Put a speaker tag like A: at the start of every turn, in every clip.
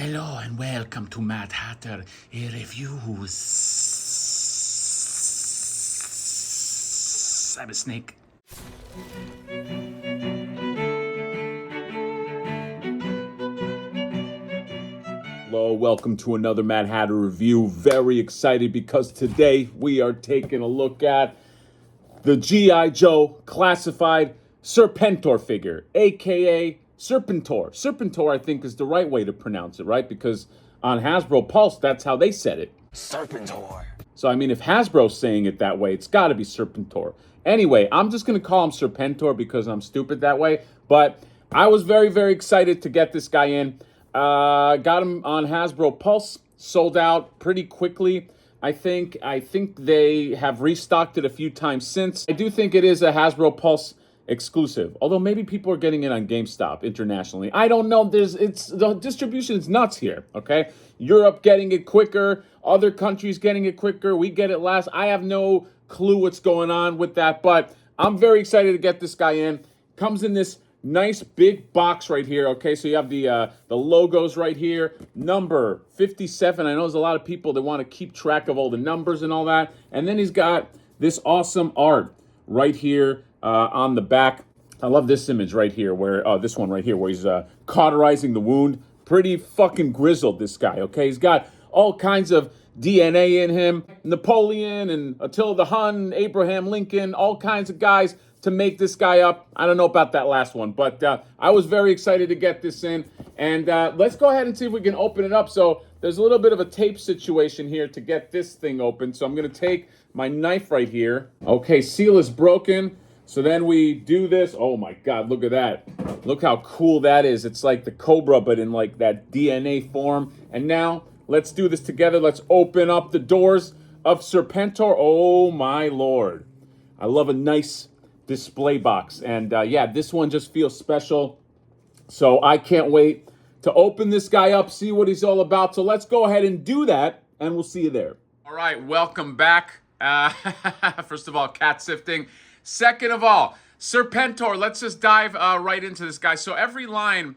A: Hello and welcome to Mad Hatter Reviews. I'm a snake.
B: Hello, welcome to another Mad Hatter review. Very excited because today we are taking a look at the G.I. Joe classified Serpent-Tor figure, aka Serpent-Tor. Serpent-Tor, I think, is the right way to pronounce it, right? Because on Hasbro Pulse, that's how they said it.
C: Serpent-Tor.
B: So, I mean, if Hasbro's saying it that way, it's got to be Serpent-Tor. Anyway, I'm just going to call him Serpent-Tor because I'm stupid that way. But I was very, very excited to get this guy in. Got him on Hasbro Pulse. Sold out pretty quickly. I think they have restocked it a few times since. I do think it is a Hasbro Pulse exclusive. Although maybe people are getting it on GameStop internationally. I don't know. The distribution is nuts here, okay? Europe getting it quicker, other countries getting it quicker. We get it last. I have no clue what's going on with that, but I'm very excited to get this guy in. Comes in this nice big box right here, okay? So you have the logos right here. Number 57. I know there's a lot of people that want to keep track of all the numbers and all that. And then he's got this awesome art right here on the back. I love this image right here, where this one right here, where he's cauterizing the wound. Pretty fucking grizzled, this guy, okay? He's got all kinds of DNA in him. Napoleon and Attila the Hun, Abraham Lincoln, all kinds of guys to make this guy up. I don't know about that last one, but I was very excited to get this in. And let's go ahead and see if we can open it up. So there's a little bit of a tape situation here to get this thing open. So I'm going to take my knife right here. Okay, seal is broken. So then we do this. Oh my God, look at that. Look how cool that is. It's like the Cobra, but in like that DNA form. And now let's do this together. Let's open up the doors of Serpent-Tor. Oh my Lord. I love a nice display box. And yeah, this one just feels special. So I can't wait to open this guy up, see what he's all about. So let's go ahead and do that, and we'll see you there.
A: All right, welcome back. First of all, cat sifting. Second of all, Serpent-Tor. Let's just dive right into this guy. So every line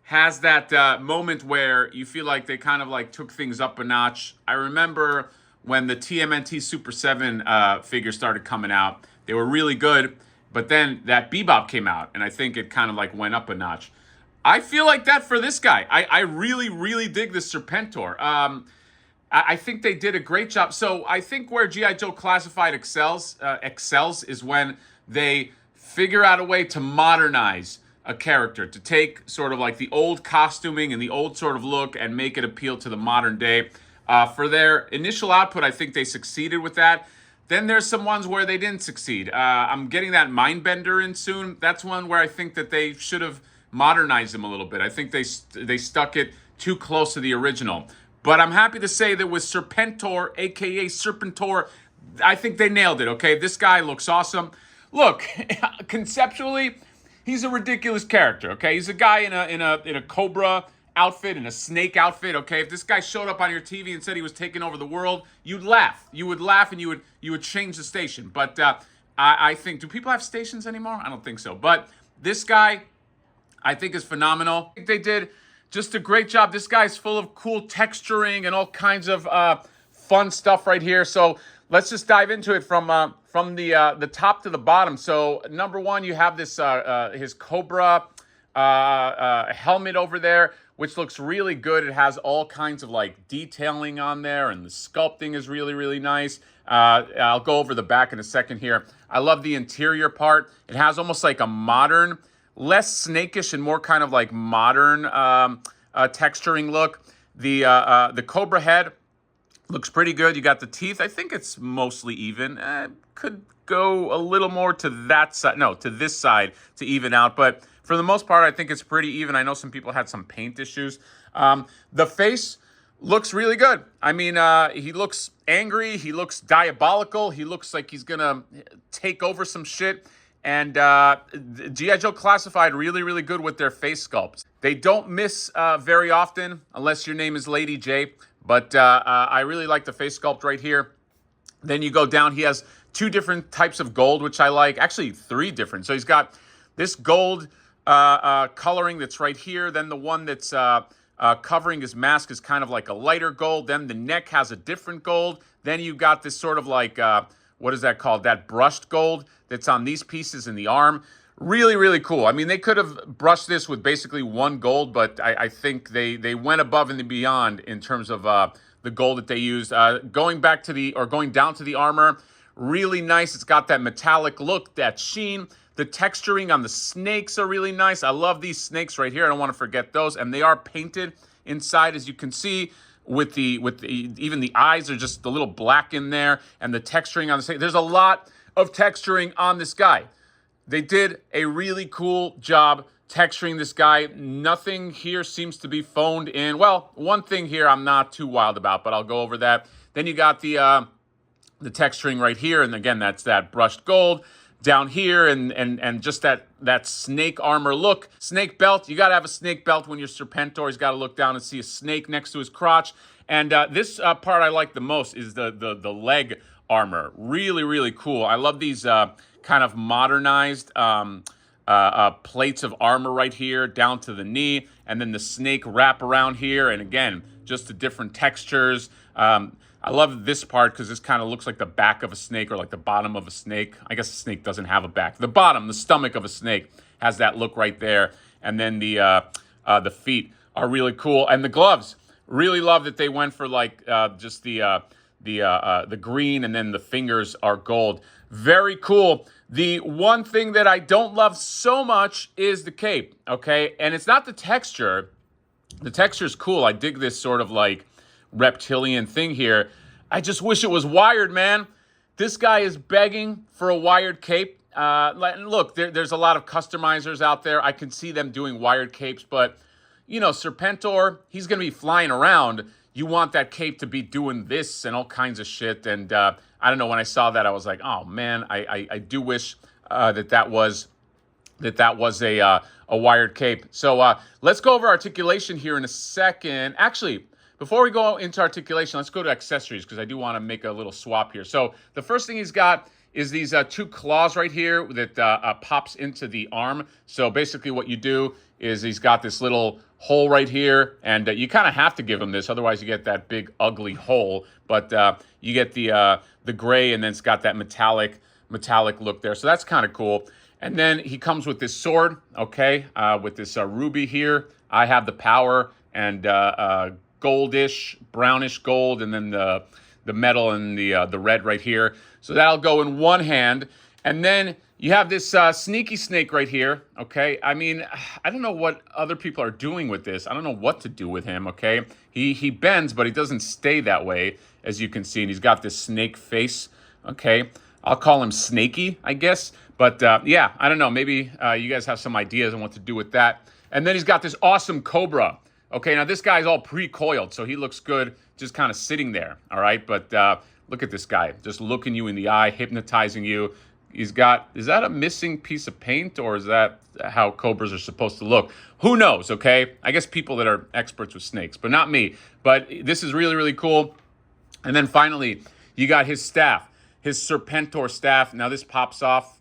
A: has that moment where you feel like they kind of like took things up a notch. I remember when the TMNT Super 7 figures started coming out. They were really good, but then that Bebop came out, and I think it kind of like went up a notch. I feel like that for this guy. I really, really dig this Serpent-Tor. I think they did a great job. So I think where G.I. Joe Classified excels is when they figure out a way to modernize a character, to take sort of like the old costuming and the old sort of look and make it appeal to the modern day. For their initial output, I think they succeeded with that. Then there's some ones where they didn't succeed. I'm getting that Mindbender in soon. That's one where I think that they should have modernized them a little bit. I think they stuck it too close to the original. But I'm happy to say that with Serpent-Tor, a.k.a. Serpent-Tor, I think they nailed it, okay? This guy looks awesome. Look, conceptually, he's a ridiculous character, okay? He's a guy in a Cobra outfit, in a snake outfit, okay? If this guy showed up on your TV and said he was taking over the world, you'd laugh. You would laugh and you would change the station. But I think, do people have stations anymore? I don't think so. But this guy, I think, is phenomenal. I think they did just a great job. This guy's full of cool texturing and all kinds of fun stuff right here. So let's just dive into it from the top to the bottom. So number one, you have this his Cobra helmet over there, which looks really good. It has all kinds of like detailing on there, and the sculpting is really, really nice. I'll go over the back in a second here. I love the interior part. It has almost like a modern, less snakish and more kind of like modern texturing look. The Cobra head looks pretty good. You got the teeth. I think it's mostly even. Could go a little more to that side. No, to this side to even out. But for the most part, I think it's pretty even. I know some people had some paint issues. The face looks really good. I mean, he looks angry. He looks diabolical. He looks like he's going to take over some shit. And G.I. Joe Classified, really, really good with their face sculpts. They don't miss very often, unless your name is Lady J. But I really like the face sculpt right here. Then you go down. He has two different types of gold, which I like. Actually, three different. So he's got this gold coloring that's right here. Then the one that's covering his mask is kind of like a lighter gold. Then the neck has a different gold. Then you got this sort of like, what is that called? That brushed gold that's on these pieces in the arm. Really, really cool. I mean, they could have brushed this with basically one gold, but I think they went above and beyond in terms of the gold that they used. Going down to the armor, really nice. It's got that metallic look, that sheen. The texturing on the snakes are really nice. I love these snakes right here. I don't want to forget those. And they are painted inside, as you can see, with the even the eyes are just a little black in there, and the texturing on the snake. There's a lot of texturing on this guy. They did a really cool job texturing this guy. Nothing here seems to be phoned in. Well, one thing here I'm not too wild about, but I'll go over that. Then you got the texturing right here, and again, that's that brushed gold down here, and just that snake armor look. Snake belt, you gotta have a snake belt when you're Serpentor. He's gotta look down and see a snake next to his crotch. And this part I like the most is the leg armor. Really, really cool. I love these kind of modernized plates of armor right here down to the knee, and then the snake wrap around here, and again, just the different textures. I love this part because this kind of looks like the back of a snake, or like the bottom of a snake. I guess a snake doesn't have a back. The bottom, the stomach of a snake has that look right there. And then the feet are really cool. And the gloves, really love that they went for like just the green, and then the fingers are gold. Very cool. The one thing that I don't love so much is the cape, okay? And it's not the texture. The texture is cool. I dig this sort of like reptilian thing here. I just wish it was wired, man. This guy is begging for a wired cape. Look, there's a lot of customizers out there. I can see them doing wired capes, but you know, Serpentor, he's going to be flying around. You want that cape to be doing this and all kinds of shit. And I don't know, when I saw that, I was like, oh man, I do wish that was a wired cape. So let's go over articulation here in a second. Actually, before we go into articulation, let's go to accessories, because I do want to make a little swap here. So the first thing he's got is these two claws right here that pops into the arm. So basically what you do is he's got this little hole right here, and you kind of have to give him this, otherwise you get that big ugly hole. But you get the gray, and then it's got that metallic look there. So that's kind of cool. And then he comes with this sword, okay, with this ruby here. I have the power, and goldish, brownish gold, and then the metal and the red right here. So that'll go in one hand. And then you have this sneaky snake right here, okay? I mean, I don't know what other people are doing with this. I don't know what to do with him, okay? He bends, but he doesn't stay that way, as you can see. And he's got this snake face, okay? I'll call him Snaky, I guess. But yeah, I don't know. Maybe you guys have some ideas on what to do with that. And then he's got this awesome cobra. Okay, now this guy's all pre-coiled, so he looks good just kind of sitting there, all right? But look at this guy, just looking you in the eye, hypnotizing you. He's got, is that a missing piece of paint, or is that how cobras are supposed to look? Who knows, okay? I guess people that are experts with snakes, but not me. But this is really, really cool. And then finally, you got his staff, his Serpentor staff. Now this pops off.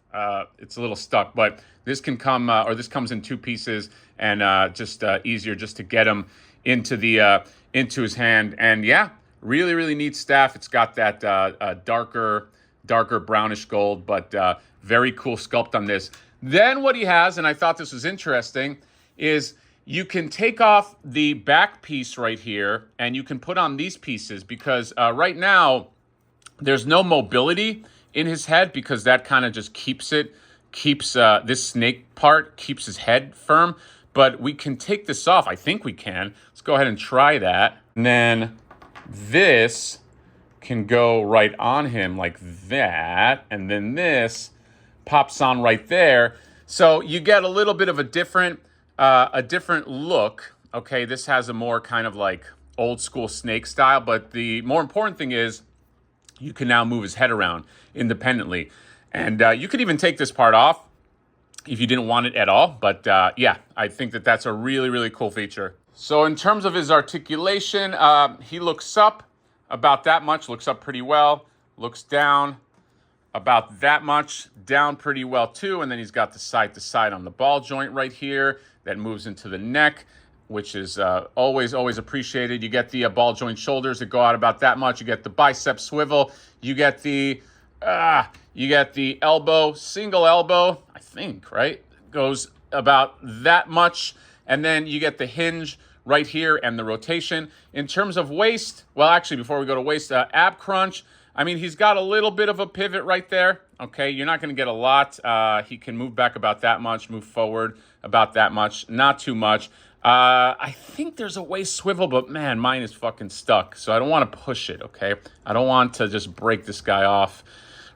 A: It's a little stuck, but this can come, or this comes in two pieces, and just easier just to get him into the into his hand. And yeah, really, really neat staff. It's got that darker brownish gold, but very cool sculpt on this. Then what he has, and I thought this was interesting, is you can take off the back piece right here, and you can put on these pieces, because right now there's no mobility in his head, because that kind of just keeps this snake part keeps his head firm. But we can take this off. I think we can. Let's go ahead and try that. And then this can go right on him like that. And then this pops on right there. So you get a little bit of a different look. Okay, this has a more kind of like old school snake style. But the more important thing is you can now move his head around independently. And you could even take this part off if you didn't want it at all. But yeah, I think that that's a really, really cool feature. So in terms of his articulation, he looks up about that much, looks up pretty well, looks down about that much, down pretty well too. And then he's got the side to side on the ball joint right here that moves into the neck. which is always appreciated. You get the ball joint shoulders that go out about that much. You get the bicep swivel. You get the elbow, single elbow, I think, right? Goes about that much. And then you get the hinge right here and the rotation. In terms of waist, well, actually, before we go to waist, ab crunch, I mean, he's got a little bit of a pivot right there. Okay, you're not going to get a lot. He can move back about that much, move forward about that much, not too much. I think there's a waist swivel, but man, mine is fucking stuck. So I don't want to push it, okay? I don't want to just break this guy off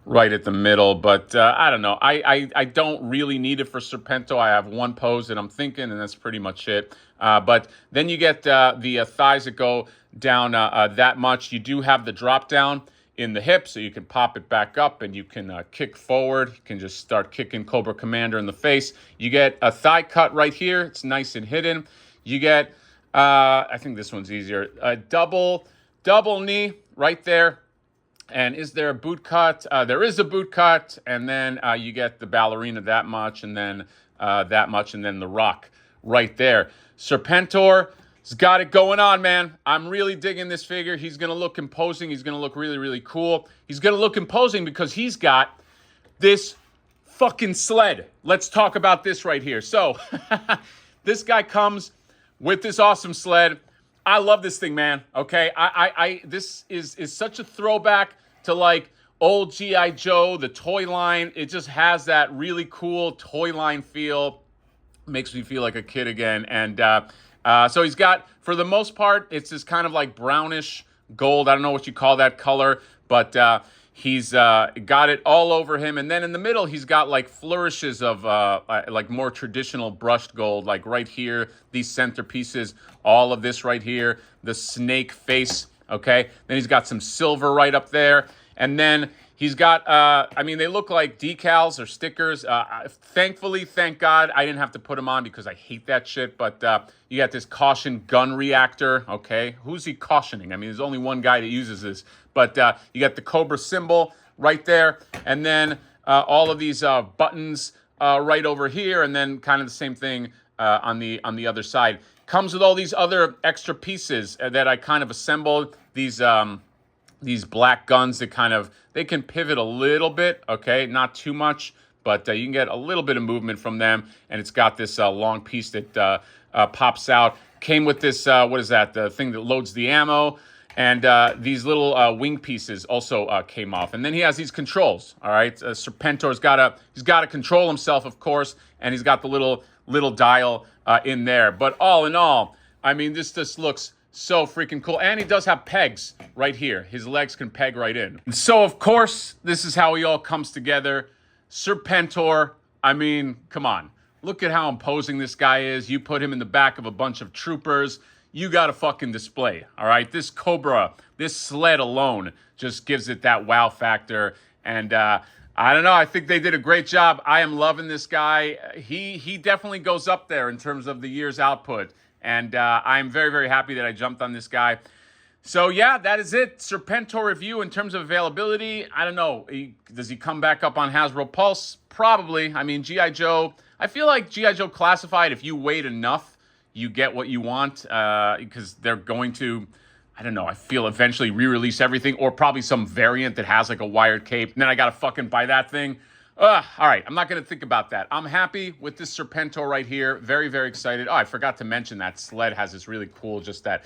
A: right at the middle, but I don't know. I don't really need it for Serpento. I have one pose that I'm thinking, and that's pretty much it. But then you get the thighs that go down that much. You do have the drop down in the hip, so you can pop it back up and you can kick forward. You can just start kicking Cobra Commander in the face. You get a thigh cut right here. It's nice and hidden. You get, I think this one's easier, a double knee right there. And is there a boot cut? There is a boot cut, and then you get the ballerina that much, and then that much, and then the rock right there. Serpentor has got it going on, man. I'm really digging this figure. He's going to look imposing. He's going to look really, really cool. He's going to look imposing because he's got this fucking sled. Let's talk about this right here. So this guy comes with this awesome sled. I love this thing, man. Okay, this is such a throwback to like old G.I. Joe, the toy line. It just has that really cool toy line feel. Makes me feel like a kid again. And so he's got, for the most part, it's this kind of like brownish gold. I don't know what you call that color, but he's got it all over him. And then in the middle, he's got like flourishes of like more traditional brushed gold, like right here, these centerpieces, all of this right here, the snake face, okay? Then he's got some silver right up there. And then he's got, I mean, they look like decals or stickers. Thankfully, thank God, I didn't have to put them on because I hate that shit. But you got this caution gun reactor, okay? Who's he cautioning? I mean, there's only one guy that uses this. But you got the Cobra symbol right there. And then all of these buttons right over here. And then kind of the same thing on the other side. Comes with all these other extra pieces that I kind of assembled. These black guns that kind of, they can pivot a little bit, okay? Not too much, but you can get a little bit of movement from them. And it's got this long piece that pops out. Came with this, what is that? The thing that loads the ammo. And these little wing pieces also came off. And then he has these controls, all right? Serpentor's he's got to control himself, of course. And he's got the little dial in there. But all in all, I mean, this just looks so freaking cool. And he does have pegs right here. His legs can peg right in. And so, of course, this is how he all comes together. Serpentor, I mean, come on. Look at how imposing this guy is. You put him in the back of a bunch of troopers, you got a fucking display, all right? This Cobra, this sled alone just gives it that wow factor. And I don't know, I think they did a great job. I am loving this guy. He definitely goes up there in terms of the year's output. And I'm very, very happy that I jumped on this guy. So yeah, that is it. Serpentor review in terms of availability. I don't know. Does he come back up on Hasbro Pulse? Probably. I mean, G.I. Joe. I feel like G.I. Joe Classified, if you wait enough, you get what you want. Because they're going to, I don't know, I feel eventually re-release everything. Or probably some variant that has like a wired cape. And then I got to fucking buy that thing. All right, I'm not going to think about that. I'm happy with this Serpentor right here. Very, very excited. Oh, I forgot to mention that sled has this really cool, just that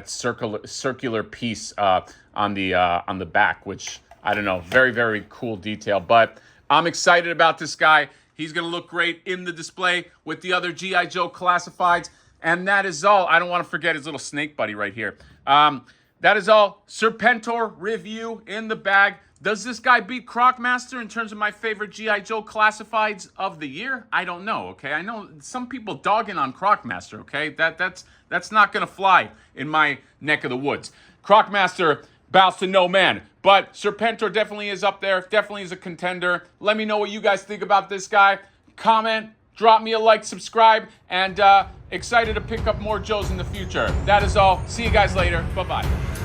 A: circular piece on the back, which, I don't know, very, very cool detail. But I'm excited about this guy. He's going to look great in the display with the other G.I. Joe Classifieds. And that is all. I don't want to forget his little snake buddy right here. That is all. Serpentor review in the bag. Does this guy beat Crocmaster in terms of my favorite G.I. Joe Classifieds of the year? I don't know, okay? I know some people dogging on Crocmaster, okay? That's not going to fly in my neck of the woods. Crocmaster bows to no man. But Serpentor definitely is up there. Definitely is a contender. Let me know what you guys think about this guy. Comment, drop me a like, subscribe, and excited to pick up more Joes in the future. That is all. See you guys later. Bye-bye.